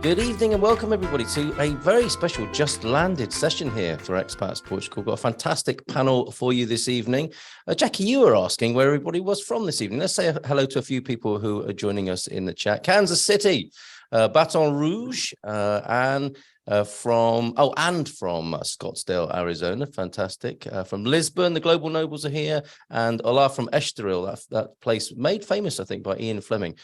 Good evening and welcome everybody to a very special just landed session here for Expats Portugal. Got a fantastic panel for you this evening. Jackie, you were asking where everybody was from this evening. Let's say hello to a few people who are joining us in the chat. Kansas City, Baton Rouge, and from Scottsdale, Arizona. Fantastic. From Lisbon, the Global Nobles are here, and Ola from Estoril, that place made famous, I think, by Ian Fleming,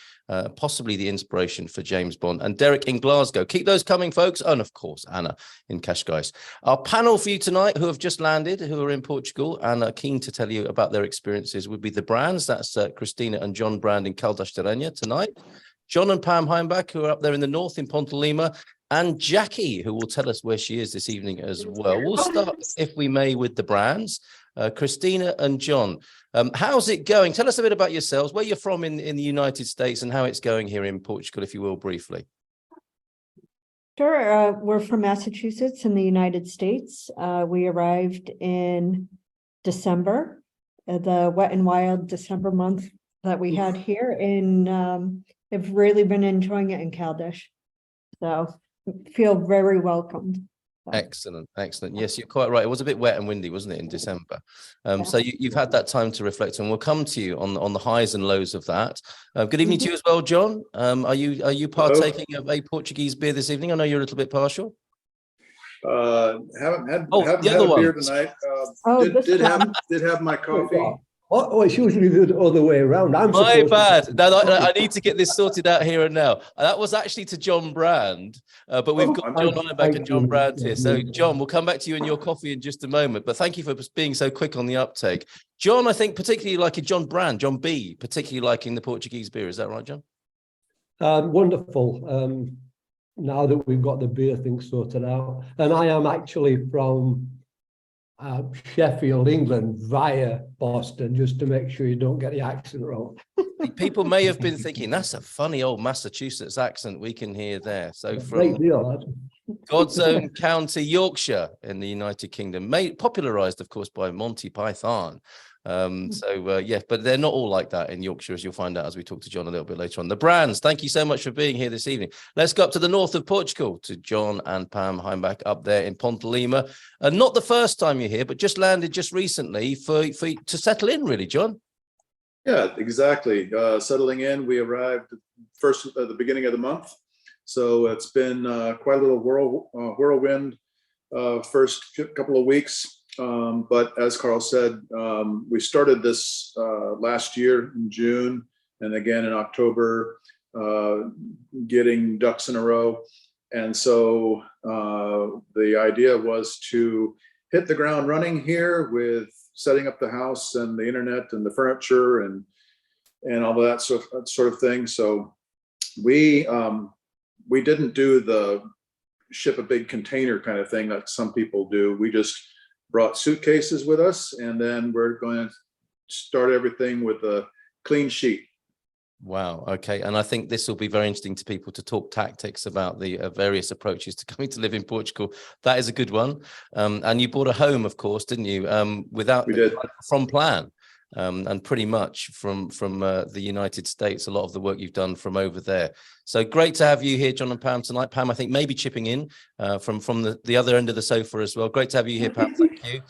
possibly the inspiration for James Bond. And Derek in Glasgow. Keep those coming, folks. And of course, Anna in Cascais. Our panel for you tonight, who have just landed, who are in Portugal and are keen to tell you about their experiences, would be the Brands. That's Christina and John Brand in Caldas da Rainha tonight. John and Pam Heimbach, who are up there in the north in Ponte Lima, and Jackie, who will tell us where she is this evening as well. We'll start, if we may, with the Brands. Christina and John, how's it going? Tell us a bit about yourselves, where you're from in the United States and how it's going here in Portugal, if you will, briefly. Sure. We're from Massachusetts in the United States. We arrived in December, the wet and wild December month that we had here, and have really been enjoying it in Caldas. So feel very welcomed. Excellent, excellent. Yes, you're quite right. It was a bit wet and windy, wasn't it, in December? Yeah. So you've had that time to reflect, and we'll come to you on the highs and lows of that. Good evening to you as well, John. Are you partaking of a Portuguese beer this evening? I know you're a little bit partial. Haven't had a beer tonight. Did have my coffee. Oh, it's usually the other way around. My bad. No, I need to get this sorted out here and now. That was actually to John Brand, but we've got John Heimbach and John Brand here. So, John, we'll come back to you and your coffee in just a moment. But thank you for being so quick on the uptake. John, I think particularly liking John Brand, John B, particularly liking the Portuguese beer. Is that right, John? Wonderful. Now that we've got the beer thing sorted out, and I am actually from Sheffield, England, via Boston, just to make sure you don't get the accent wrong. People may have been thinking, that's a funny old Massachusetts accent we can hear there. So Great from deal. God's own county, Yorkshire in the United Kingdom, popularized, of course, by Monty Python. Yeah, but they're not all like that in Yorkshire, as you'll find out as we talk to John a little bit later on. The Brands, thank you so much for being here this evening. Let's go up to the north of Portugal to John and Pam Heimbach up there in Ponte Lima. Not the first time you're here, but just landed just recently to settle in, really, John. Yeah, exactly. Settling in, we arrived first at the beginning of the month, so it's been quite a little whirlwind first couple of weeks. But as Carl said, we started this last year in June and again in October, getting ducks in a row. And so the idea was to hit the ground running here with setting up the house and the internet and the furniture and all of that sort of thing. So we didn't do the ship a big container kind of thing that some people do. We just brought suitcases with us, and then we're going to start everything with a clean sheet. Wow. Okay. And I think this will be very interesting to people to talk tactics about the various approaches to coming to live in Portugal. That is a good one. And you bought a home, of course, didn't you? We did. From plan. And pretty much from the United States, a lot of the work you've done from over there. So great to have you here, John and Pam, tonight. Pam, I think maybe chipping in from the other end of the sofa as well. Great to have you here, Pam. Thank you.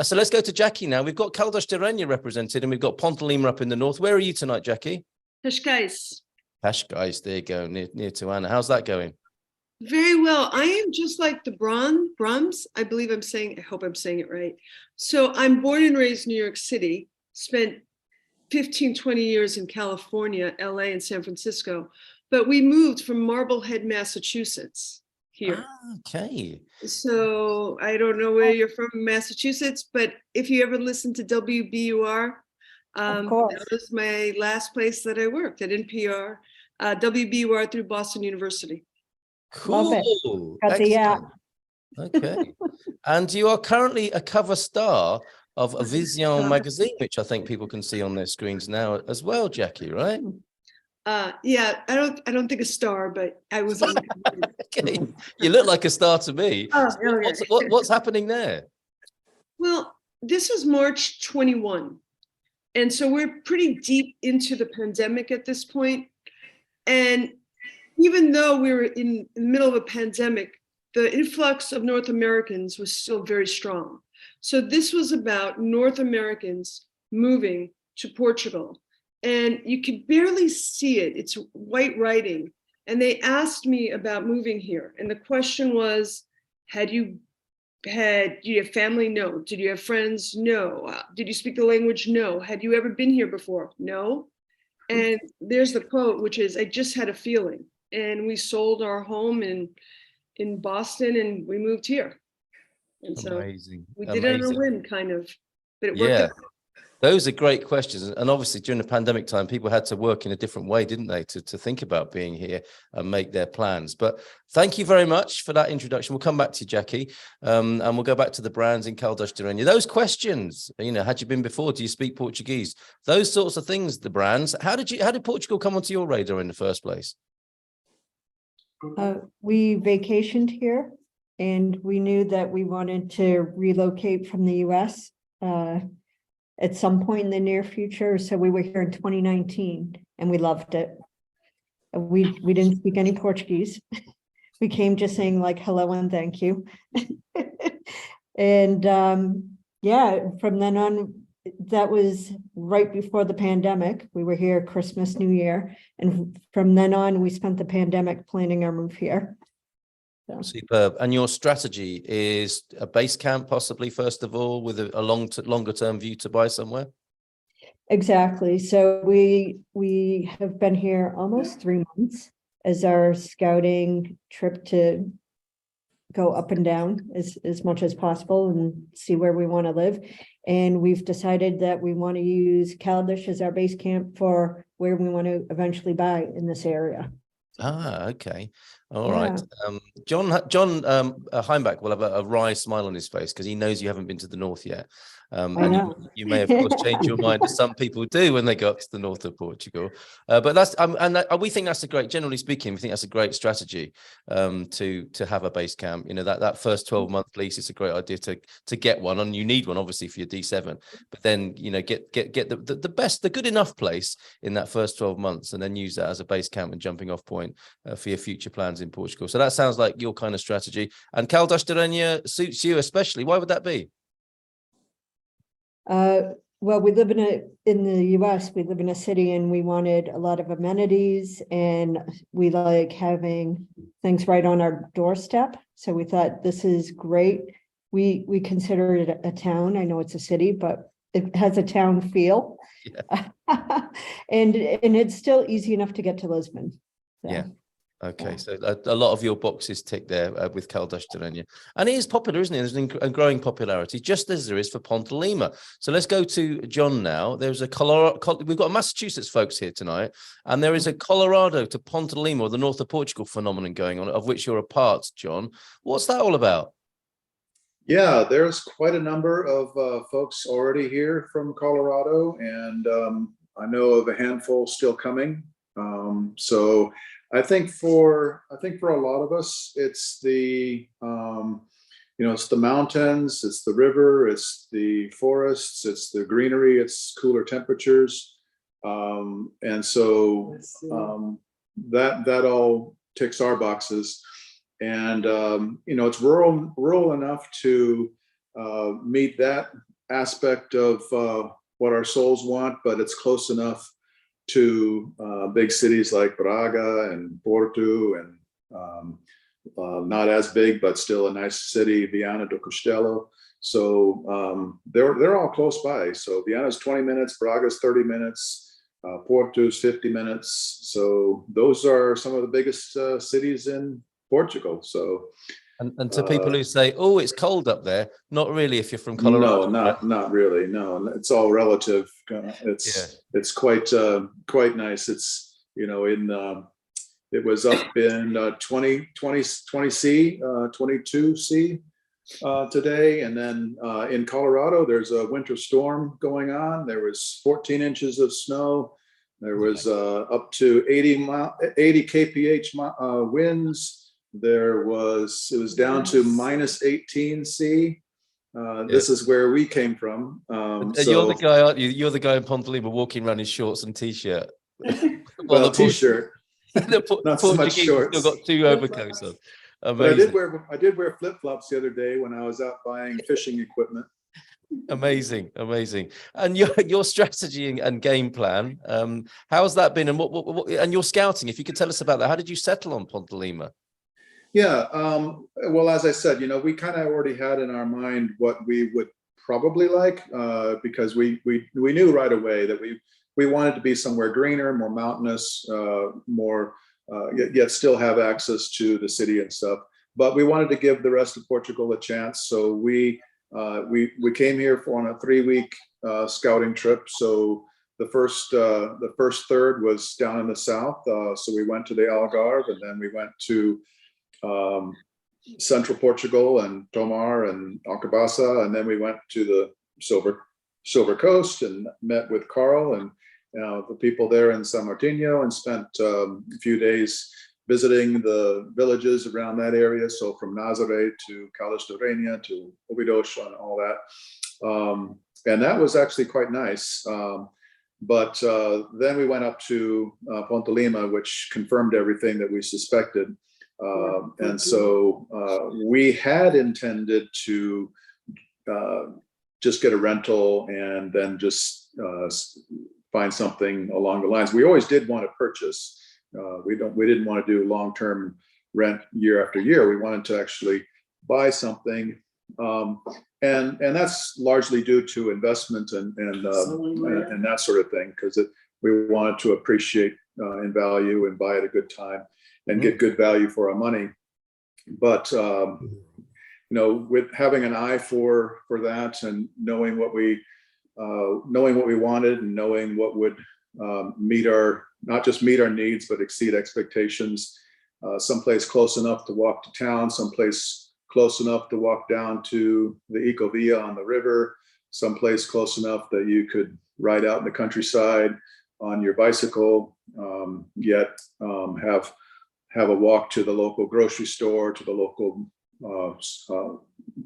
So let's go to Jackie now. We've got Caldas da Rainha represented, and we've got Ponte Lima up in the north. Where are you tonight, Jackie? Cascais. Cascais, there you go, near to Anna. How's that going? Very well. I am just like the Brahms. I hope I'm saying it right. So I'm born and raised in New York City, spent 15, 20 years in California, LA, and San Francisco. But we moved from Marblehead, Massachusetts here. Okay. So I don't know where you're from, Massachusetts, but if you ever listen to WBUR, that was my last place that I worked at NPR, WBUR through Boston University. Cool. Excellent. Okay. And you are currently a cover star of a Vision magazine, which I think people can see on their screens now as well, Jackie, right? Yeah, I don't think a star, but I was on the Okay. You look like a star to me. Okay. What's happening there? Well, this is March 21. And so we're pretty deep into the pandemic at this point. And even though we were in the middle of a pandemic, the influx of North Americans was still very strong. So this was about North Americans moving to Portugal. And you could barely see it. It's white writing. And they asked me about moving here. And the question was, do you have family? No. Did you have friends? No. Did you speak the language? No. Had you ever been here before? No. And there's the quote, which is, I just had a feeling. And we sold our home in Boston and we moved here. And so Amazing. we did it on a Amazing. whim, kind of, but it worked Yeah. out. Those are great questions. And obviously during the pandemic time, people had to work in a different way, didn't they, to think about being here and make their plans. But thank you very much for that introduction. We'll come back to you, Jackie, and we'll go back to the brands in Caldas de Rainha. Those questions, had you been before? Do you speak Portuguese? Those sorts of things, the brands. How did Portugal come onto your radar in the first place? We vacationed here and we knew that we wanted to relocate from the US at some point in the near future. So we were here in 2019 and we loved it. We didn't speak any Portuguese. We came just saying like hello and thank you. And yeah, from then on, that was right before the pandemic. We were here Christmas, New Year. And from then on, we spent the pandemic planning our move here. So. Superb. And your strategy is a base camp, possibly, first of all, with a longer term view to buy somewhere? Exactly. So we have been here almost 3 months as our scouting trip to go up and down as much as possible and see where we want to live. And we've decided that we want to use Caldas as our base camp for where we want to eventually buy in this area. Ah, okay. All right. John Heimbach will have a wry smile on his face because he knows you haven't been to the north yet. And you may, of course, change your mind, as some people do when they go up to the north of Portugal. But that's we think that's a great, generally speaking, we think that's a great strategy to have a base camp. That first 12-month lease is a great idea to get one, and you need one obviously for your D7. But then get the best, the good enough place in that first 12 months, and then use that as a base camp and jumping off point for your future plans in Portugal. So that sounds like your kind of strategy. And Caldas de Rainha suits you especially. Why would that be? Well, we live in the US, we live in a city and we wanted a lot of amenities and we like having things right on our doorstep. So we thought this is great. We consider it a town. I know it's a city, but it has a town feel. Yeah. and it's still easy enough to get to Lisbon. So. Yeah. Okay, so a lot of your boxes tick there with Caldas de Rainha. And it is popular, isn't it? There's a growing popularity, just as there is for Ponte Lima. So let's go to John now. There's we've got Massachusetts folks here tonight, and there is a Colorado to Ponte Lima, or the north of Portugal phenomenon going on, of which you're a part, John. What's that all about? Yeah, there's quite a number of folks already here from Colorado, and I know of a handful still coming. So I think for a lot of us, it's the it's the mountains, it's the river, it's the forests, it's the greenery, it's cooler temperatures, and so that all ticks our boxes. And it's rural enough to meet that aspect of what our souls want, but it's close enough to big cities like Braga and Porto, and not as big, but still a nice city, Viana do Castelo. So they're all close by. So Viana's 20 minutes, Braga's 30 minutes, Porto's 50 minutes. So those are some of the biggest cities in Portugal. So and to people who say, "Oh, it's cold up there," not really. If you're from Colorado, no, not really. No, it's all relative. It's quite nice. It's it was up in 20 C, 22 C today, and then in Colorado there's a winter storm going on. There was 14 inches of snow. There was up to 80 kph winds. It was down to minus 18 C. This is where we came from. So, you're the guy, aren't you? You're the guy in Ponte Lima walking around in shorts and t-shirt. Well, t-shirt. Not so much Portuguese shorts. still got two overcoats on. But Amazing. I did wear flip-flops the other day when I was out buying fishing equipment. Amazing, amazing. And your strategy and game plan, how's that been? And what and your scouting, if you could tell us about that, how did you settle on Ponte Lima? Yeah, well, as I said, we kind of already had in our mind what we would probably like, because we knew right away that we wanted to be somewhere greener, more mountainous, more yet still have access to the city and stuff. But we wanted to give the rest of Portugal a chance, so we came here on a 3-week scouting trip. So the first third was down in the south. So we went to the Algarve, and then we went to central Portugal and Tomar and Alcobaça, and then we went to the Silver Coast and met with Carl and the people there in San Martino, and spent a few days visiting the villages around that area. So from Nazaré to Caldas de Rainha to Obidos and all that. And that was actually quite nice. But then we went up to Ponte Lima, which confirmed everything that we suspected. And so we had intended to just get a rental and then just find something along the lines. We always did want to purchase. We didn't want to do long-term rent year after year. We wanted to actually buy something, and that's largely due to investment and that sort of thing, because we wanted to appreciate in value and buy at a good time and get good value for our money. But with having an eye for that, and knowing what we wanted, and knowing what would not just meet our needs, but exceed expectations. Someplace close enough to walk to town, someplace close enough to walk down to the Ecovia on the river, someplace close enough that you could ride out in the countryside on your bicycle, yet have a walk to the local grocery store, to the local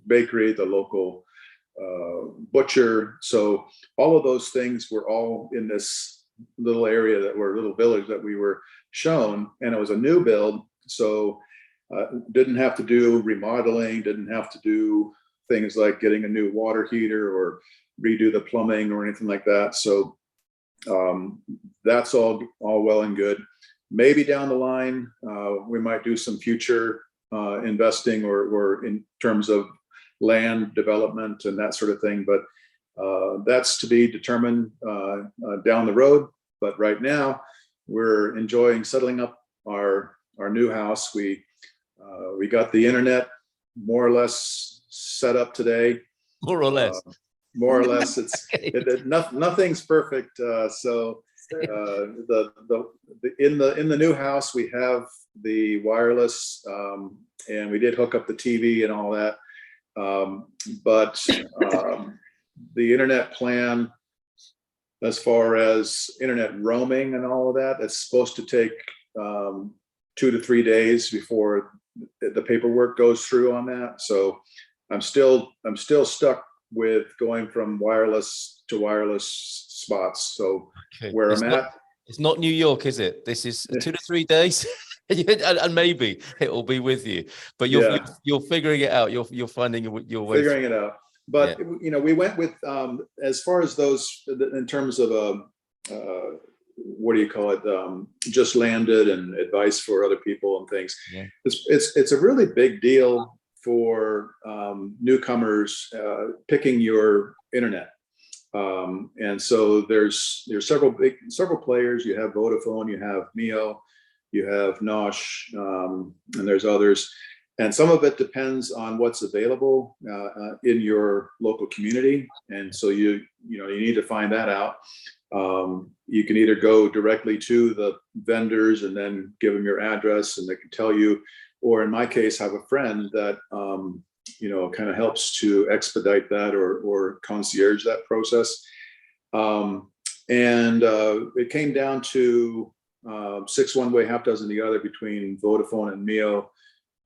bakery, the local butcher. So all of those things were all in this little area, little village that we were shown, and it was a new build. So didn't have to do remodeling, didn't have to do things like getting a new water heater or redo the plumbing or anything like that. So that's all well and good. Maybe down the line, we might do some future investing or in terms of land development and that sort of thing. But that's to be determined down the road. But right now, we're enjoying settling up our new house. We got the internet more or less set up today. More or less. More or less, nothing's perfect. So in the new house, we have the wireless, and we did hook up the TV and all that. But the internet plan, as far as internet roaming and all of that, it's supposed to take 2 to 3 days before the paperwork goes through on that. So I'm still stuck with going from wireless to wireless spots. So where I'm at, it's not New York, is it? This is 2 to 3 days. And maybe it will be with you, but you're figuring it out. You're finding your way. Figuring it out. But we went with as far as those in terms of what do you call it? Just landed and advice for other people and things. Yeah. It's a really big deal for newcomers picking your internet. And so there's several players. You have Vodafone, you have Mio, you have Nosh, and there's others. And some of it depends on what's available in your local community. And so you need to find that out. You can either go directly to the vendors and then give them your address and they can tell you, or in my case, have a friend that kind of helps to expedite that or concierge that process. And it came down to 6 one way, half dozen the other between Vodafone and Mio.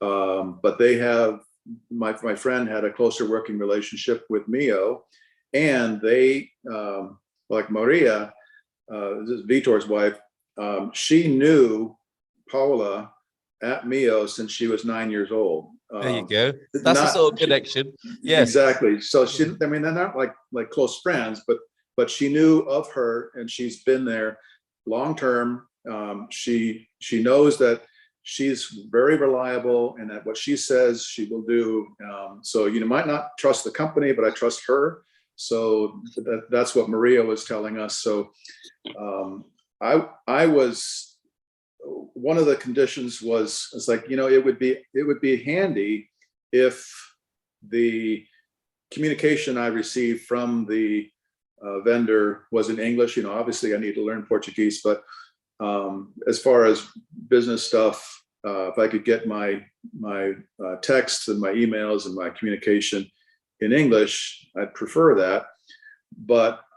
But they have, my friend had a closer working relationship with Mio, and they, like Maria, this is Vitor's wife, she knew Paula at Mio since she was 9 years old. There you go. That's a sort of connection. Yes, exactly. So she, I mean, they're not like close friends, but she knew of her, and she's been there long term. She knows that she's very reliable, and that what she says she will do. So you might not trust the company, but I trust her. So that's what Maria was telling us. So I was, one of the conditions was, it's like, it would be handy if the communication I received from the vendor was in English. Obviously I need to learn Portuguese, but as far as business stuff, if I could get my texts and my emails and my communication in English, I'd prefer that.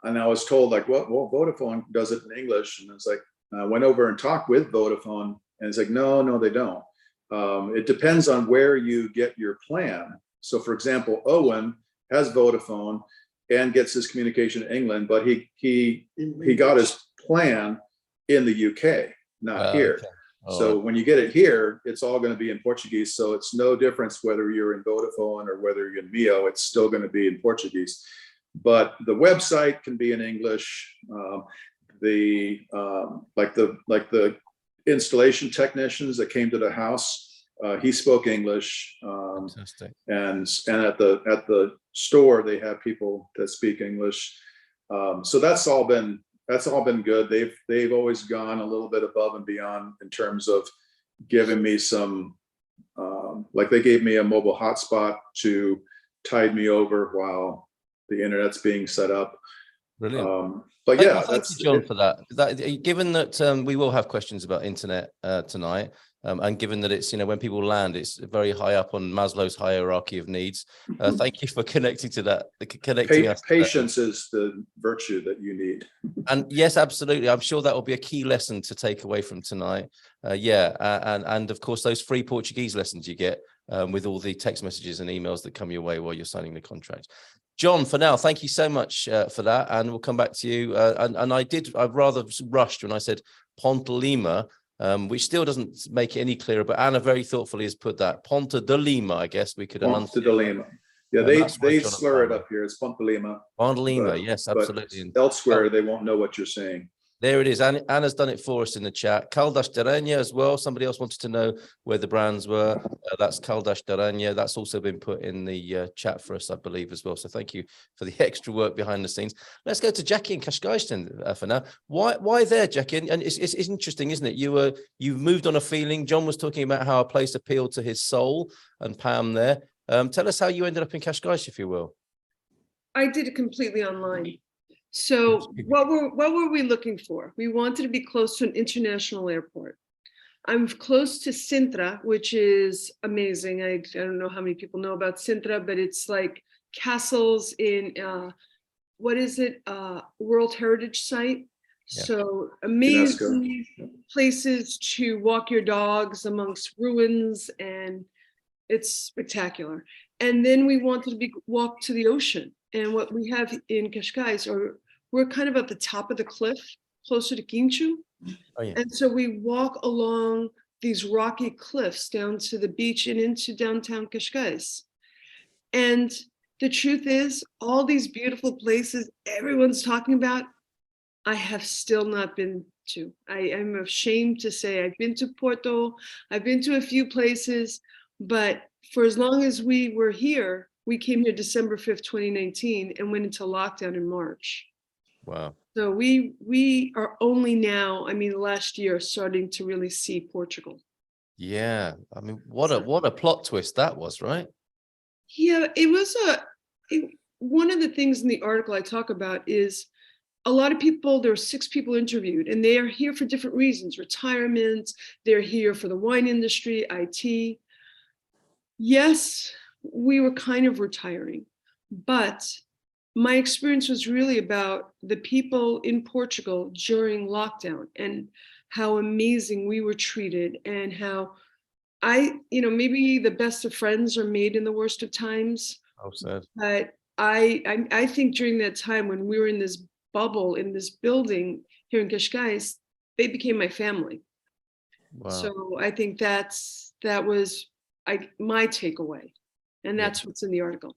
And I was told, like, well, Vodafone does it in English. And it's like, I went over and talked with Vodafone, and it's like, no, they don't. It depends on where you get your plan. So for example, Owen has Vodafone and gets his communication in England, but he got his plan in the UK, not here. Okay. So when you get it here, it's all going to be in Portuguese. So it's no difference whether you're in Vodafone or whether you're in Mio, it's still going to be in Portuguese. But the website can be in English. Like the installation technicians that came to the house, he spoke English. Fantastic. And at the store, they have people that speak English. So that's all been good. They've always gone a little bit above and beyond in terms of giving me some, like they gave me a mobile hotspot to tide me over while the internet's being set up. Brilliant. But yeah, thank you, John, for that. Given that we will have questions about internet tonight, and given that it's, when people land, it's very high up on Maslow's hierarchy of needs. Thank you for connecting to that. Patience is the virtue that you need. And yes, absolutely. I'm sure that will be a key lesson to take away from tonight. And of course, those free Portuguese lessons you get with all the text messages and emails that come your way while you're signing the contract. John, for now, thank you so much for that, and we'll come back to you. I've rather rushed when I said Ponte Lima, which still doesn't make it any clearer, but Anna very thoughtfully has put that Ponte de Lima. I guess we could Ponte de Lima. Yeah, they slur it up here. It's Ponte Lima. Ponte Lima, yes, absolutely. But elsewhere, they won't know what you're saying. There it is. Anna's done it for us in the chat. Caldas de Rainha as well. Somebody else wanted to know where the brands were. That's Caldas de Rainha. That's also been put in the chat for us, I believe, as well. So thank you for the extra work behind the scenes. Let's go to Jackie in Cascais then for now. Why there, Jackie? And it's interesting, isn't it? You've moved on a feeling. John was talking about how a place appealed to his soul, and Pam there. Tell us how you ended up in Cascais, if you will. I did it completely online. So what were we looking for? We wanted to be close to an international airport. I'm close to Sintra, which is amazing. I don't know how many people know about Sintra, but it's like castles in, what is it? World Heritage Site. Yeah. So amazing places to walk your dogs amongst ruins, and it's spectacular. And then we wanted to walk to the ocean. And what we have in Cascais, we're kind of at the top of the cliff, closer to Guincho. Oh, yeah. And so we walk along these rocky cliffs down to the beach and into downtown Cascais. And the truth is, all these beautiful places everyone's talking about, I have still not been to. I am ashamed to say I've been to Porto, I've been to a few places, but for as long as we were here, we came here December 5th, 2019, and went into lockdown in March. Wow. So we are only now, last year, starting to really see Portugal. Yeah. What a plot twist that was, right? Yeah, it was one of the things in the article I talk about is a lot of people, there were 6 people interviewed, and they are here for different reasons, retirement, they're here for the wine industry, IT. Yes, we were kind of retiring, but my experience was really about the people in Portugal during lockdown and how amazing we were treated, and how maybe the best of friends are made in the worst of times. Oh, sad. But I think during that time when we were in this bubble, in this building here in Cascais, they became my family. Wow. So I think that was my takeaway, and that's what's in the article.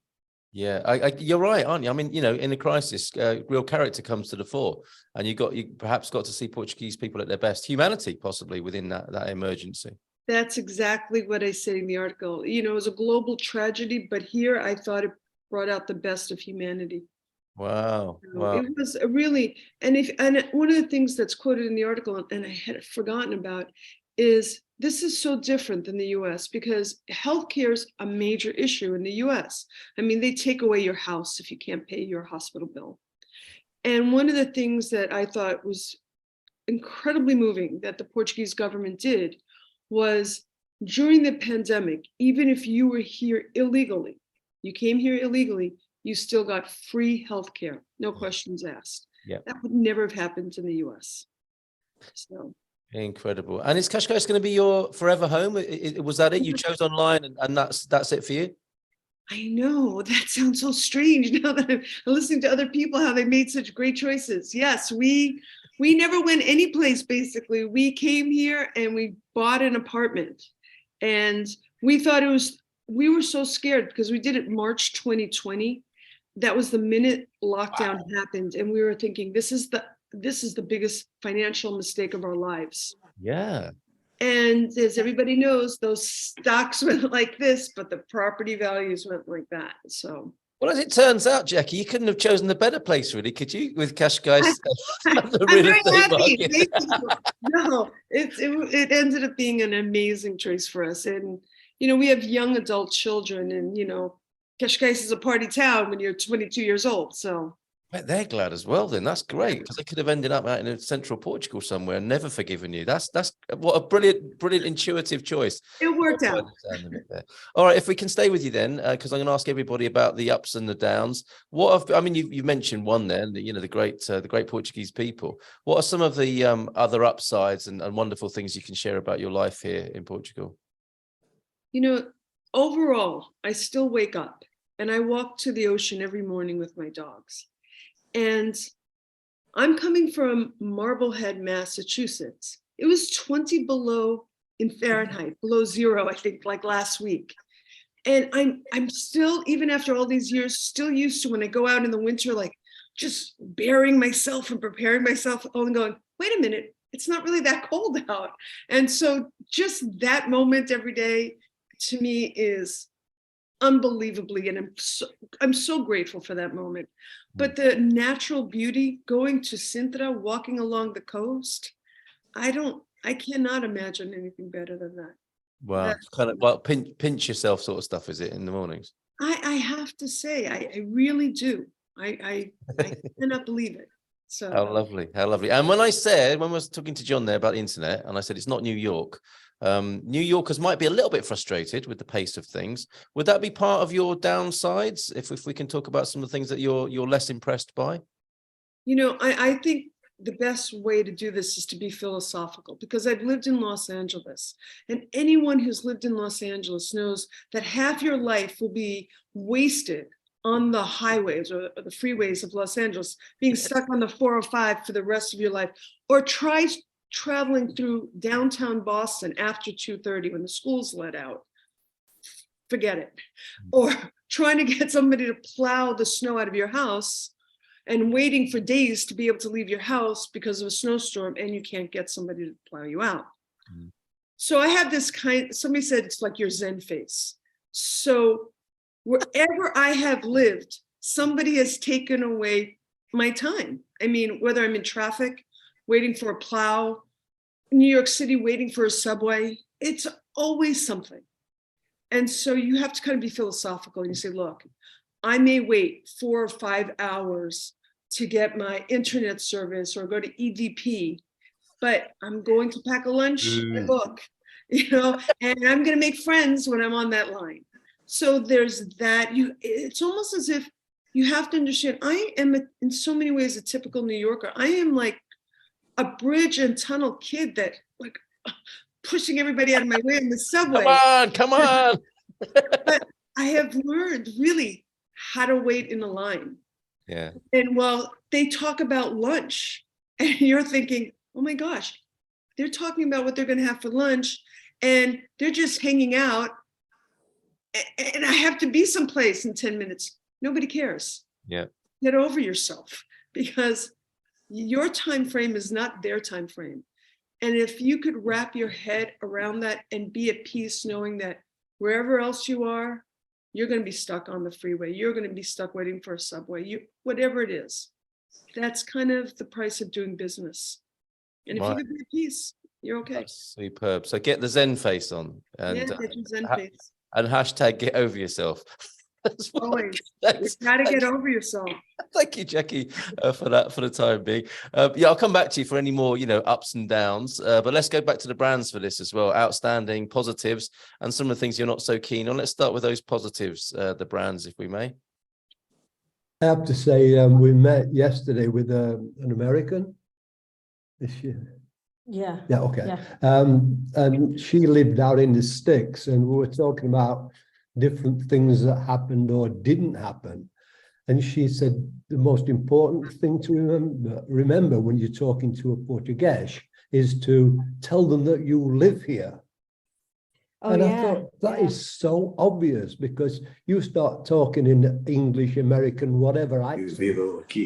Yeah, you're right, aren't you? I mean, you know, in a crisis, real character comes to the fore, and you perhaps got to see Portuguese people at their best, humanity possibly within that emergency. That's exactly what I said in the article. You know, it was a global tragedy, but here I thought it brought out the best of humanity. Wow, So wow. it was a really, and one of the things that's quoted in the article, and I had forgotten about, is this is so different than the US because healthcare is a major issue in the US. I mean, they take away your house if you can't pay your hospital bill. And one of the things that I thought was incredibly moving that the Portuguese government did was during the pandemic, even if you were here illegally, you came here illegally, you still got free healthcare, no questions asked. Yeah. That would never have happened in the US. So Incredible. And is Cascais going to be your forever home? Was that it? You chose online, and that's it for you? I know that sounds so strange now that I'm listening to other people how they made such great choices. Yes, we never went anyplace basically. We came here and we bought an apartment, and we thought we were so scared because we did it March 2020. That was the minute lockdown happened, and we were thinking this is the biggest financial mistake of our lives. Yeah. And as everybody knows, those stocks went like this, but the property values went like that. So, well, as it turns out, Jackie, you couldn't have chosen a better place, really, could you? With Cascais, the I'm real very estate happy. market. No, it ended up being an amazing choice for us. And, you know, we have young adult children, and, you know, Cascais is a party town when you're 22 years old. So Bet they're glad as well. Then that's great, because they could have ended up out in central Portugal somewhere and never forgiven you. That's what a brilliant intuitive choice. it worked out. All right, if we can stay with you then, because I'm going to ask everybody about the ups and the downs. I mean, you mentioned one there, you know, the great Portuguese people. What are some of the other upsides and wonderful things you can share about your life here in Portugal? You know, overall, I still wake up and I walk to the ocean every morning with my dogs. And I'm coming from Marblehead, Massachusetts. It was 20 below in Fahrenheit, below zero, I think, like last week. And I'm still, even after all these years, still used to when I go out in the winter, like just bearing myself and preparing myself, only going, wait a minute, it's not really that cold out. And so just that moment every day to me is unbelievably, and I'm so grateful for that moment. But the natural beauty, going to Sintra, walking along the coast, I cannot imagine anything better than that. Wow, kind of well, pinch yourself sort of stuff, is it, in the mornings? I have to say, I really do. I cannot believe it. So How lovely, how lovely. And when I was talking to John there about the internet, and I said it's not New York, New Yorkers might be a little bit frustrated with the pace of things. Would that be part of your downsides? If we can talk about some of the things that you're less impressed by? You know, I think the best way to do this is to be philosophical, because I've lived in Los Angeles, and anyone who's lived in Los Angeles knows that half your life will be wasted on the highways or the freeways of Los Angeles, being stuck on the 405 for the rest of your life, or try traveling through downtown Boston after 2:30 when the school's let out. Forget it. Or trying to get somebody to plow the snow out of your house and waiting for days to be able to leave your house because of a snowstorm, and you can't get somebody to plow you out. So I have this somebody said it's like your Zen face. So wherever I have lived, somebody has taken away my time. I mean, whether I'm in traffic, waiting for a plow, New York City, waiting for a subway, it's always something. And so you have to kind of be philosophical, and you say, look, I may wait 4 or 5 hours to get my internet service or go to EDP, but I'm going to pack a lunch, a book, you know, and I'm going to make friends when I'm on that line. So there's that. It's almost as if you have to understand, I am in so many ways a typical New Yorker. I am like a bridge and tunnel kid that like pushing everybody out of my way in the subway. Come on. But I have learned really how to wait in a line. Yeah. And while they talk about lunch, and you're thinking, oh my gosh, they're talking about what they're going to have for lunch, and they're just hanging out. And I have to be someplace in 10 minutes. Nobody cares. Yeah. Get over yourself, because your time frame is not their time frame. And if you could wrap your head around that and be at peace knowing that wherever else you are, you're going to be stuck on the freeway. You're going to be stuck waiting for a subway, whatever it is. That's kind of the price of doing business. And if you could be at peace, you're okay. That's superb. So get the Zen face on, and Yeah, get your Zen face. and hashtag get over yourself. That's what- Always. that's- You got to get over yourself. Thank you, Jackie, for that, for the time being. Yeah, I'll come back to you for any more, ups and downs. But let's go back to the brands for this as well. Outstanding, positives, and some of the things you're not so keen on. Let's start with those positives, the brands, if we may. I have to say, we met yesterday with an American. Is she? Yeah. Yeah, okay. Yeah. And she lived out in the sticks, and we were talking about different things that happened or didn't happen. And she said the most important thing to remember when you're talking to a Portuguese is to tell them that you live here. Oh, And yeah. I thought that yeah. is so obvious, because you start talking in English, American, whatever accent,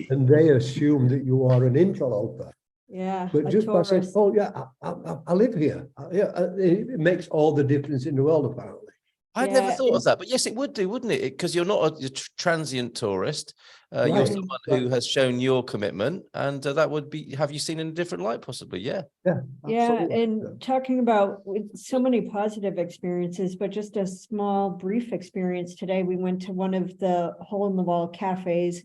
and they assume that you are an interloper. Yeah. But a just by saying, tourist. oh yeah, I live here. Yeah, it makes all the difference in the world, apparently. I'd never Yeah, thought of that, but yes, it would do, wouldn't it? Because you're not a transient tourist. You're Right. someone who has shown your commitment, and that would be, have you seen in a different light, possibly? Yeah. Yeah, Yeah, absolutely. and talking about with so many positive experiences, but just a small brief experience today, we went to one of the hole-in-the-wall cafes,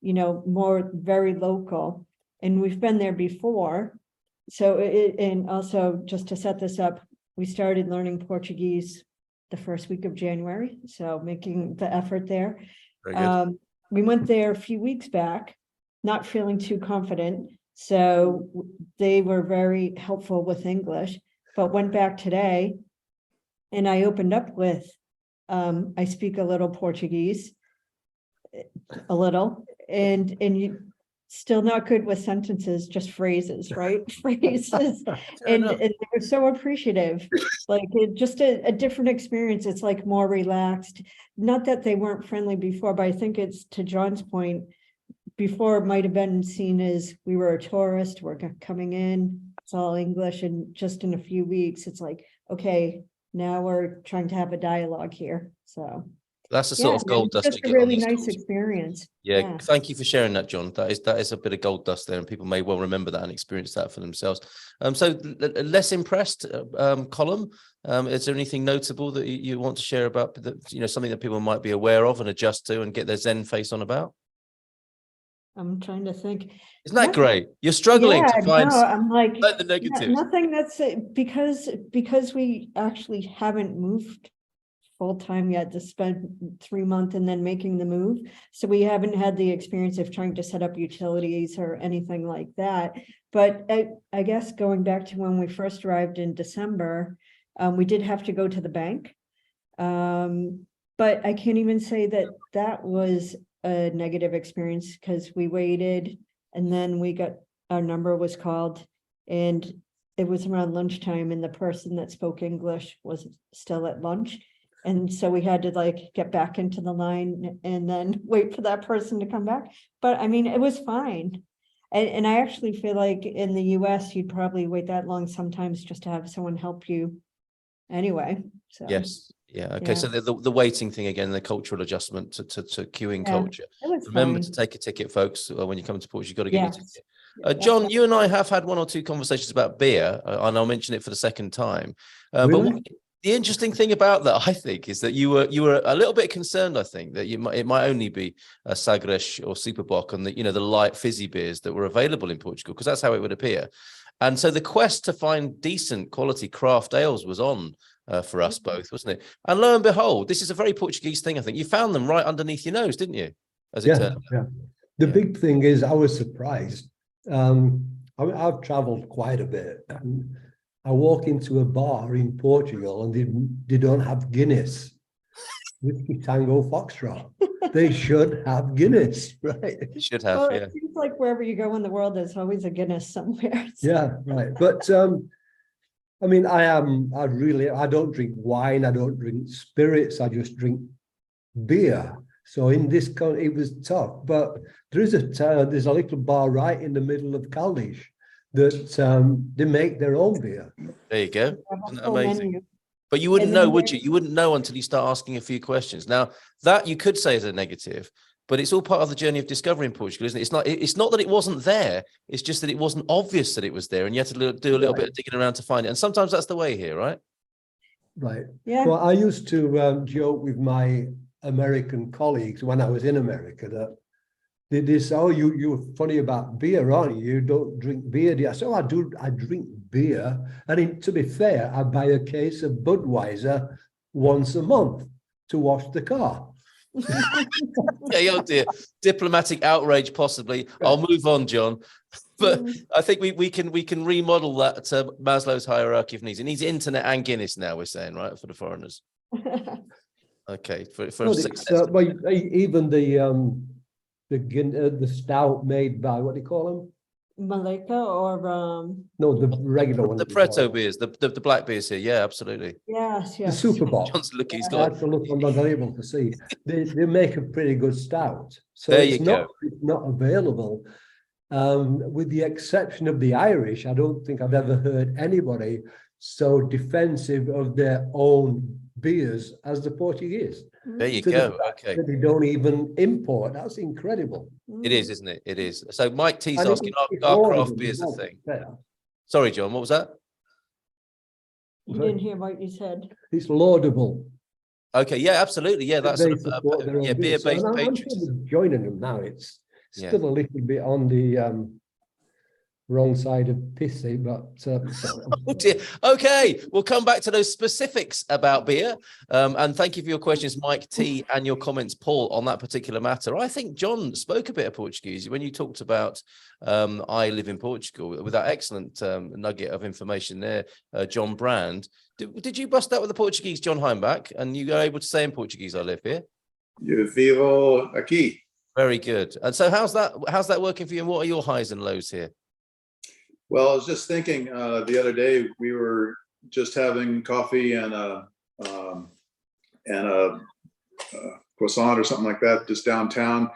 more very local, and we've been there before. So and also just to set this up, we started learning Portuguese the first week of January, so making the effort there. Very good. We went there a few weeks back, not feeling too confident. So they were very helpful with English, but went back today and I opened up with, I speak a little Portuguese, a little, and you still not good with sentences, just phrases, right? Phrases. And they were so appreciative, like just a different experience. It's like more relaxed. Not that they weren't friendly before, but I think it's to John's point, before it might have been seen as we were a tourist, we're coming in, it's all English, and just in a few weeks, it's like, okay, now we're trying to have a dialogue here. So That's the sort of gold dust just you a get on really these nice tours. experience. Yeah, thank you for sharing that, John. That is a bit of gold dust there, and people may well remember that and experience that for themselves. So less impressed column. Is there anything notable that you want to share about that, something that people might be aware of and adjust to and get their Zen face on about? I'm trying to think. Isn't that great? You're struggling to find I'm like the negatives. nothing that's because we actually haven't moved full time yet to spend 3 months and then making the move. So we haven't had the experience of trying to set up utilities or anything like that. But I guess going back to when we first arrived in December, we did have to go to the bank. But I can't even say that was a negative experience, because we waited and then our number was called, and it was around lunchtime and the person that spoke English was still at lunch. And so we had to get back into the line and then wait for that person to come back. But I mean, it was fine. And I actually feel like in the US, you'd probably wait that long sometimes just to have someone help you anyway. So Yes. Yeah. Okay. Yeah. So the waiting thing again, the cultural adjustment to queuing Yeah, culture. it was Remember fine. to take a ticket, folks. When you come to Portugal, you got to get your Yes. ticket. John, you and I have had one or two conversations about beer, and I'll mention it for the second time. Really? But the interesting thing about that, I think, is that you were a little bit concerned. I think that it might only be a Sagres or Superboc and the light fizzy beers that were available in Portugal, because that's how it would appear. And so the quest to find decent quality craft ales was on for us both, wasn't it? And lo and behold, this is a very Portuguese thing. I think you found them right underneath your nose, didn't you? As it turned out. Yeah. The big thing is, I was surprised. I've traveled quite a bit, and I walk into a bar in Portugal and they don't have Guinness. Whiskey Tango Foxtrot. They should have Guinness, right? You should have, Well, it seems like wherever you go in the world, there's always a Guinness somewhere. So. Yeah, right. But I mean, I don't drink wine, I don't drink spirits, I just drink beer. So in this country, it was tough, but there's a little bar right in the middle of Caldish that they make their own beer. There you go. We have a Isn't that full amazing? menu. But you wouldn't And then know, would you? You wouldn't know until you start asking a few questions. Now, that you could say is a negative, but it's all part of the journey of discovery in Portugal, isn't it? It's not that it wasn't there. It's just that it wasn't obvious that it was there, and you had to do a little bit of digging around to find it. And sometimes that's the way here, right? Right. Yeah. Well, I used to joke with my American colleagues when I was in America that they say, "Oh, you're funny about beer, aren't you? You don't drink beer, do you?" I said, "Oh, I do. I drink beer, and to be fair, I buy a case of Budweiser once a month to wash the car." Yeah, oh dear. Diplomatic outrage, possibly. I'll move on, John. But I think we can remodel that to Maslow's hierarchy of needs. It needs internet and Guinness now, we're saying, right, for the foreigners. Okay, for Well, success. well, even the stout made by what do you call them? Malika or No, the regular one. The Preto beers, the black beers here. Yeah, absolutely. yes, The yes. Super Bowl. John's looking, he's I got had to look on the label to see. They make a pretty good stout. So There it's you not, go. it's not available. With the exception of the Irish, I don't think I've ever heard anybody so defensive of their own beers as the Portuguese. there you To the go. fact Okay. that they don't even import. That's incredible. It is, isn't it? It is. So Mike T's And asking, it's are laudable craft as beers a well, thing? yeah. Sorry, John, what was that? You didn't hear what you said. It's laudable. Okay, yeah, absolutely. Yeah, that's They support their own beer. So, beer-based and I'm sort patriotism. of joining them now. It's Yeah. still a little bit on the wrong side of pissy, but Oh dear. Okay, we'll come back to those specifics about beer. And thank you for your questions, Mike T, and your comments, Paul, on that particular matter. I think John spoke a bit of Portuguese when you talked about I live in Portugal with that excellent nugget of information there, John Brand. Did you bust out with the Portuguese, John Heimbach, and you were able to say in Portuguese, I live here? Eu vivo aqui. Very good. And so how's that working for you? And what are your highs and lows here? Well, I was just thinking the other day we were just having coffee and a croissant or something like that, just downtown,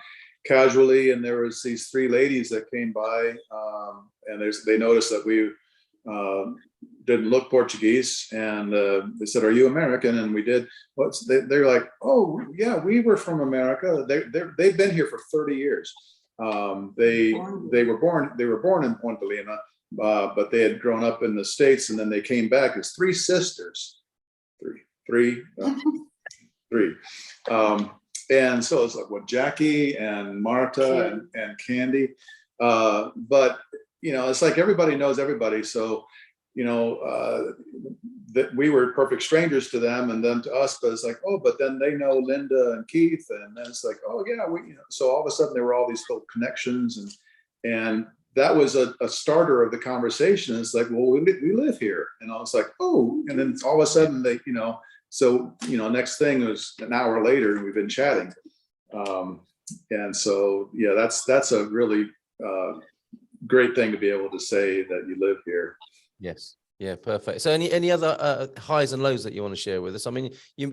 casually, and there was these three ladies that came by, and they noticed that we didn't look Portuguese, and they said, "Are you American?" And we did. They're like, "Oh yeah, we were from America. They've been here for 30 years. They were born in Ponte Lima, but they had grown up in the States, and then they came back as three sisters, three. And so it's like, Jackie and Marta and Candy. But, it's like everybody knows everybody. So, that we were perfect strangers to them and then to us, but it's like, oh, but then they know Linda and Keith. And then it's like, oh yeah, so all of a sudden there were all these little connections, and that was a starter of the conversation. It's like, well, we live here. And I was like, oh, and then all of a sudden they, next thing was an hour later and we've been chatting. And so, yeah, that's a really great thing to be able to say that you live here. Yes. Yeah, perfect. So any other highs and lows that you want to share with us? I mean, you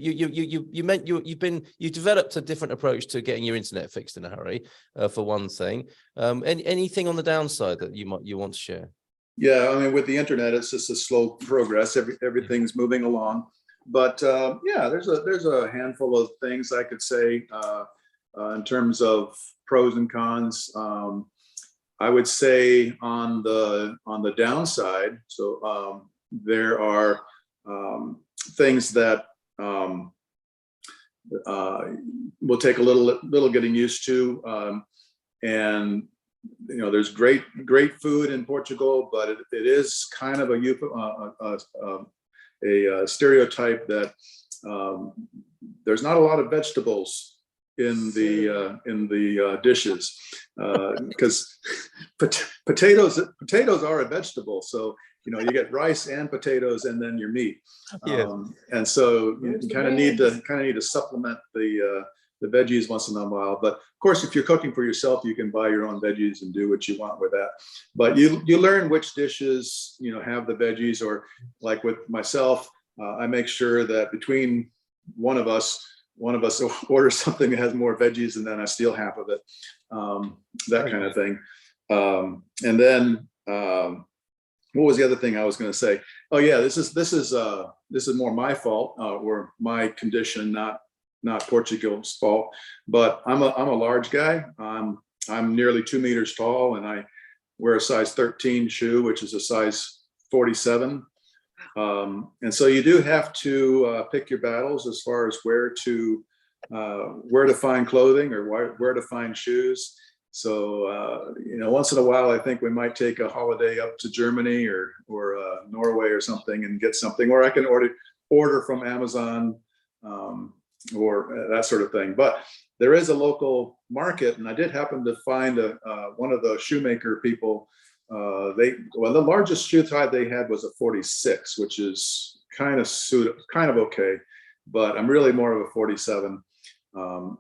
developed a different approach to getting your internet fixed in a hurry, for one thing. Anything on the downside that you want to share? Yeah, I mean, with the internet, it's just a slow progress. Everything's moving along, but yeah, there's a handful of things I could say in terms of pros and cons. I would say on the downside, so there are things that will take a little getting used to, and there's great food in Portugal, but it is kind of a stereotype that there's not a lot of vegetables in the dishes, because potatoes are a vegetable. So you get rice and potatoes and then your meat. Yeah. And so you kind of need to supplement the the veggies once in a while. But of course, if you're cooking for yourself, you can buy your own veggies and do what you want with that. But you learn which dishes, have the veggies, or like with myself, I make sure that between one of us orders something that has more veggies, and then I steal half of it, that kind of thing. And then what was the other thing I was going to say? Oh yeah, this is more my fault, or my condition, not Portugal's fault. But I'm a large guy. I'm nearly 2 meters tall, and I wear a size 13 shoe, which is a size 47. And so you do have to pick your battles as far as where to find clothing, or where to find shoes. So, once in a while, I think we might take a holiday up to Germany or Norway or something and get something, or I can order from Amazon, or that sort of thing. But there is a local market, and I did happen to find one of the shoemaker people. The largest shoe size they had was a 46, which is kind of okay, but I'm really more of a 47.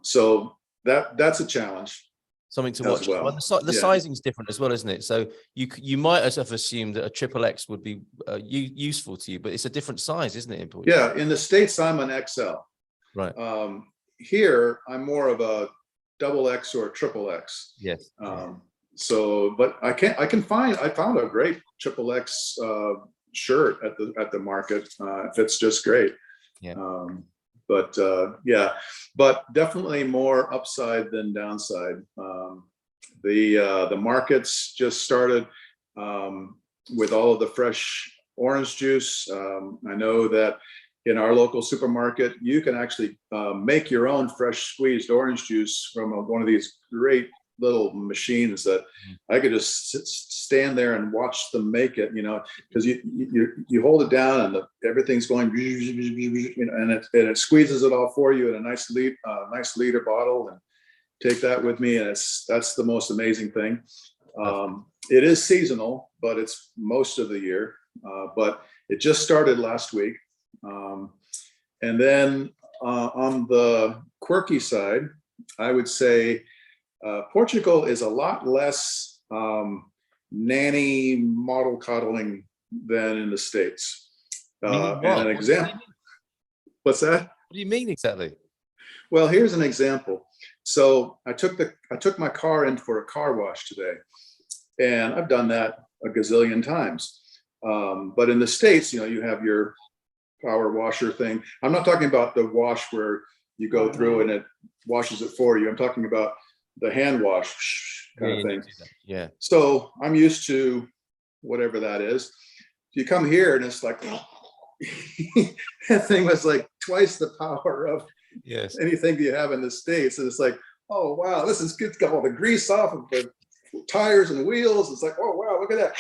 So that's a challenge. Something to watch. Well, the sizing's different as well, isn't it? So you might have assumed that a XXX would be useful to you, but it's a different size, isn't it? In Portugal? Yeah, in the States, I'm an XL. Right. Here, I'm more of a XX or a XXX. Yes. So, but I found a great XXX shirt at the market. It fits just great. Yeah. But definitely more upside than downside. The markets just started with all of the fresh orange juice. I know that in our local supermarket, you can actually make your own fresh squeezed orange juice from one of these great little machines that I could just stand there and watch them make it, because you hold it down and everything's going, and it squeezes it all for you in a nice liter bottle. And take that with me, and that's the most amazing thing. It is seasonal, but it's most of the year. But it just started last week, and then on the quirky side, I would say Portugal is a lot less nanny model coddling than in the States. And an example. What's that? What do you mean exactly? Well, here's an example. So I took my car in for a car wash today, and I've done that a gazillion times. But in the States, you have your power washer thing. I'm not talking about the wash where you go through and it washes it for you. I'm talking about the hand wash kind of thing. Yeah. So I'm used to whatever that is. You come here and it's like, that thing was like twice the power of anything you have in the States. And it's like, oh, wow, this is good. It's got all the grease off of the tires and wheels. It's like, oh, wow, look at that.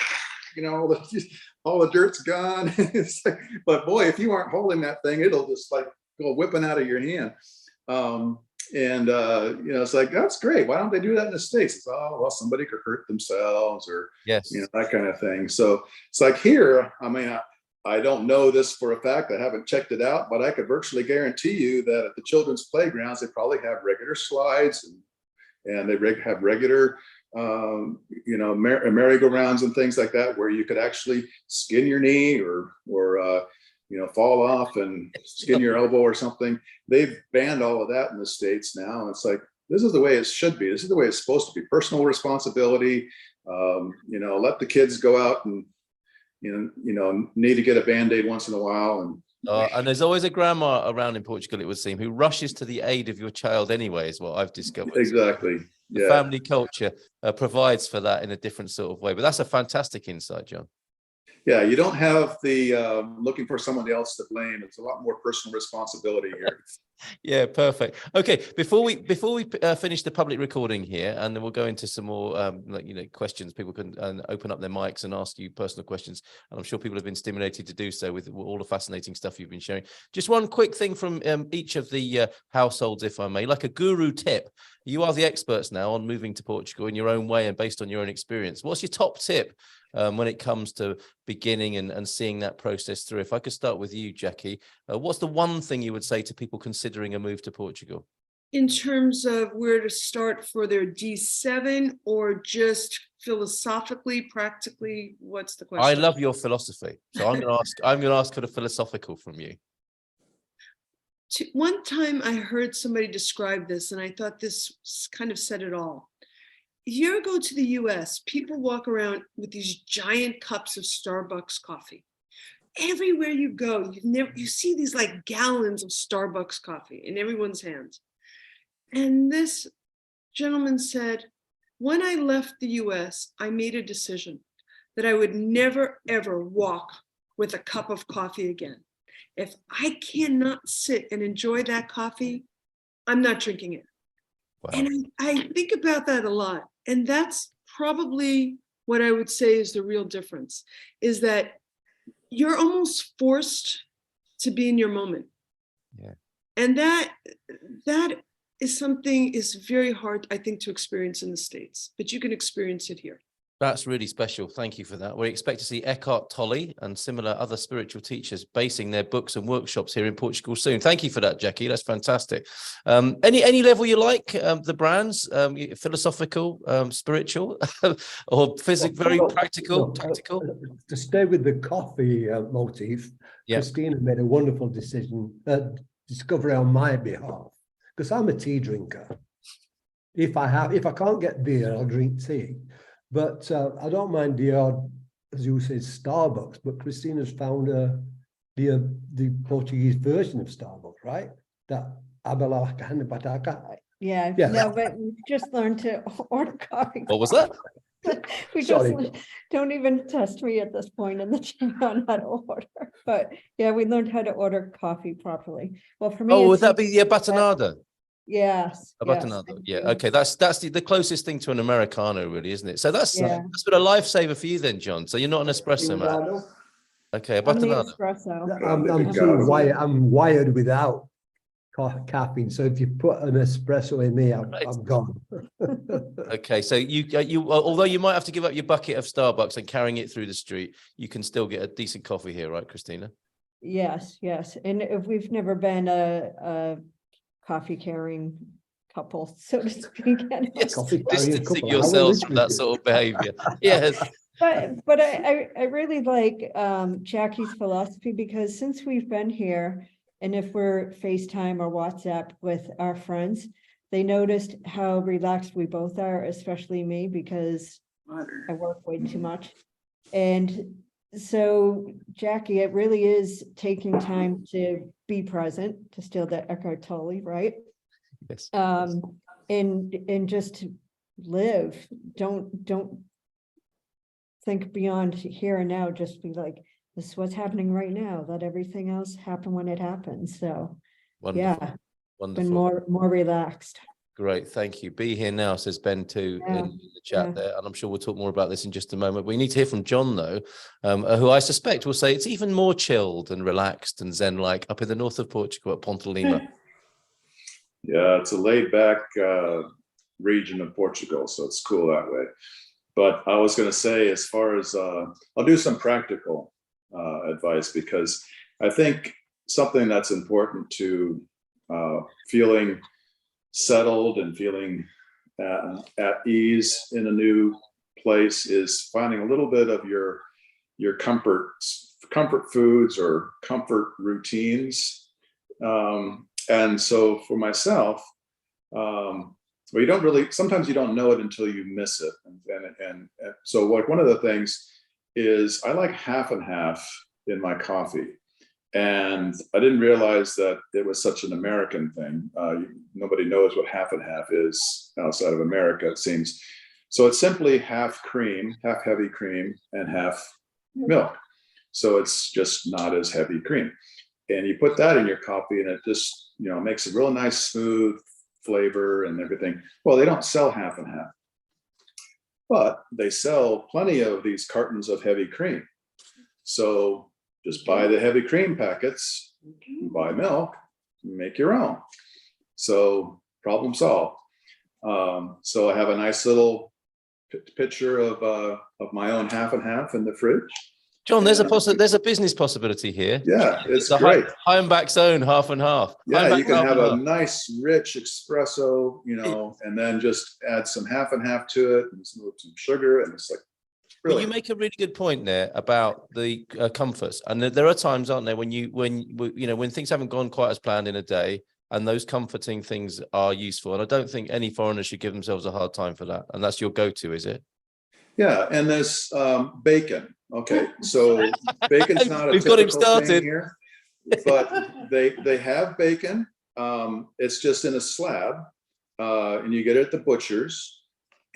All the dirt's gone. It's like, but boy, if you aren't holding that thing, it'll just like go whipping out of your hand. It's like, that's great. Why don't they do that in the States? It's, oh, well, somebody could hurt themselves, or that kind of thing. So it's like here, I mean, I don't know this for a fact. I haven't checked it out, but I could virtually guarantee you that at the children's playgrounds, they probably have regular slides and they have regular, merry-go-rounds and things like that, where you could actually skin your knee or fall off and skin your elbow or something. They've banned all of that in the States now. It's like, this is the way it should be. This is the way it's supposed to be. Personal responsibility. Let the kids go out and, need to get a Band-Aid once in a while. And there's always a grandma around in Portugal, it would seem, who rushes to the aid of your child anyway, is what I've discovered. Exactly. The family culture provides for that in a different sort of way. But that's a fantastic insight, John. Yeah, you don't have the looking for someone else to blame. It's a lot more personal responsibility here. Yeah, perfect. Okay, before we finish the public recording here, and then we'll go into some more questions. People can open up their mics and ask you personal questions, and I'm sure people have been stimulated to do so with all the fascinating stuff you've been sharing. Just one quick thing from each of the households, if I may, like a guru tip. You are the experts now on moving to Portugal in your own way and based on your own experience. What's your top tip when it comes to beginning and seeing that process through? If I could start with you, Jackie, what's the one thing you would say to people considering a move to Portugal? in terms of where to start for their D7, or just philosophically, practically? What's the I question? love your philosophy. So I'm going to ask for the philosophical from you. One time I heard somebody describe this, and I thought this kind of said it all. If you ever go to the US, people walk around with these giant cups of Starbucks coffee. Everywhere you go, you see these like gallons of Starbucks coffee in everyone's hands. And this gentleman said, when I left the US, I made a decision that I would never, ever walk with a cup of coffee again. If I cannot sit and enjoy that coffee, I'm not drinking it. Wow. And I think about that a lot. And that's probably what I would say is the real difference, is that you're almost forced to be in your moment. Yeah. And that is something is very hard, I think, to experience in the States, but you can experience it here. That's really special. Thank you for that. We expect to see Eckhart Tolle and similar other spiritual teachers basing their books and workshops here in Portugal soon. Thank you for that, Jackie. That's fantastic. Any level you like, the brands, philosophical, spiritual, or physical, very practical, tactical? To stay with the coffee motif, Yeah. Christina made a wonderful discovery on my behalf, because I'm a tea drinker. If I can't get beer, I'll drink tea. But I don't mind the odd, as you say, Starbucks. But Christina's found the Portuguese version of Starbucks, right? That Abela Bataka. Yeah, Yeah. no, but we've just learned to order coffee. What was that? We just Sorry. don't even test me at this point in the gym on how to order. But yeah, we learned how to order coffee properly. Well, for me, Oh, would it's that be the batonada? yes. A yes, batonada. thank Yeah. you. Okay. That's the closest thing to an Americano, really, isn't it? So that's Yeah. been a lifesaver for you then, John. So you're not an espresso man. Okay, a I'm the batonada. espresso. I'm wired without caffeine. So if you put an espresso in me, I'm gone. Okay, so you although you might have to give up your bucket of Starbucks and carrying it through the street, you can still get a decent coffee here, right, Christina? Yes, yes. And if we've never been a coffee carrying couple, so to speak. Anyway. Yes, Coffee carrying distancing couple. yourselves from that sort of behavior. Yes. But I really like Jackie's philosophy, because since we've been here, and if we're FaceTime or WhatsApp with our friends, they noticed how relaxed we both are, especially me, because I work way too much. And so, Jackie, it really is taking time to be present, to steal that Eckhart Tolle, right? Yes. And just to live. Don't think beyond here and now. Just be like, this is what's happening right now. Let everything else happen when it happens. So, Wonderful. yeah, Wonderful. been more relaxed. Great, thank you. Be here now, says Ben too in the chat there, and I'm sure we'll talk more about this in just a moment. We need to hear from John though, who I suspect will say it's even more chilled and relaxed and zen-like up in the north of Portugal at Ponte Lima. Yeah, it's a laid-back region of Portugal, so it's cool that way. But I was going to say, as far as I'll do some practical advice, because I think something that's important to feeling settled and feeling at ease in a new place is finding a little bit of your comfort foods or comfort routines. And so for myself, well, you don't really, sometimes you don't know it until you miss it. And so like one of the things is I like half and half in my coffee. And I didn't realize that it was such an American thing. Nobody knows what half and half is outside of America, it seems. So it's simply half cream, half heavy cream, and half milk. So it's just not as heavy cream. And you put that in your coffee and it just, makes a real nice smooth flavor and everything. Well, they don't sell half and half, but they sell plenty of these cartons of heavy cream. So just buy the heavy cream packets, buy milk, make your own. So problem solved. So I have a nice little picture of my own half and half in the fridge. John, there's a business possibility here. Yeah, it's a great. Heimbach's own half and half. Yeah, you Heimbach can half have and a half. nice, rich espresso, and then just add some half and half to it and some sugar. And it's like, But really. you make a really good point there about the comforts, and there are times, aren't there, when when things haven't gone quite as planned in a day, and those comforting things are useful. And I don't think any foreigner should give themselves a hard time for that. And that's your go-to, is it? Yeah, and there's bacon. Okay, so bacon's not a We've got him typical started. thing here, but they have bacon. It's just in a slab, and you get it at the butcher's,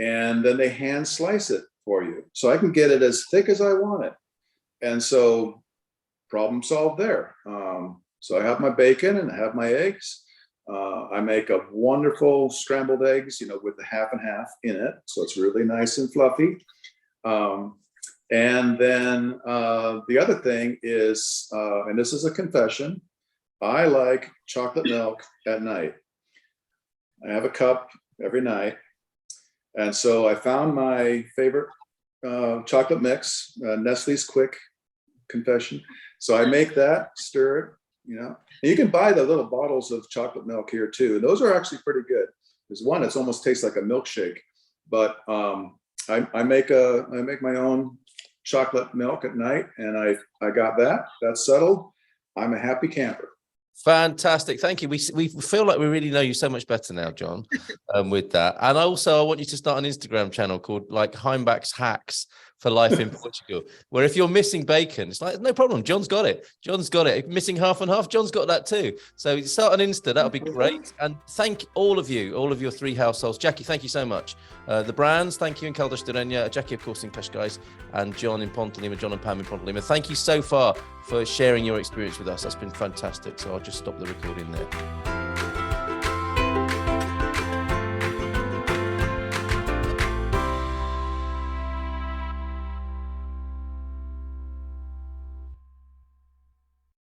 and then they hand slice it for you. So I can get it as thick as I want it, and so problem solved there. So I have my bacon and I have my eggs. I make a wonderful scrambled eggs, with the half and half in it, so it's really nice and fluffy. And then the other thing is, and this is a confession, I like chocolate milk at night. I have a cup every night. And so I found my favorite chocolate mix, Nestle's Quick Confession. So I make that, stir it, And you can buy the little bottles of chocolate milk here too. Those are actually pretty good. There's one that's almost tastes like a milkshake, but I make my own chocolate milk at night, and I got that's settled. I'm a happy camper. Fantastic. Thank you. We feel like we really know you so much better now, John, with that. And I want you to start an Instagram channel called Heimbach's Hacks for Life in Portugal, where if you're missing bacon, it's like, no problem. John's got it. Missing half and half, John's got that too. So start on Insta. That'll be great. And thank all of your three households. Jackie, thank you so much. The brands, thank you in Caldas de Rainha, Jackie, of course, in Cascais, and John in Ponte Lima, John and Pam in Ponte Lima. Thank you so far for sharing your experience with us. That's been fantastic. So I'll just stop the recording there.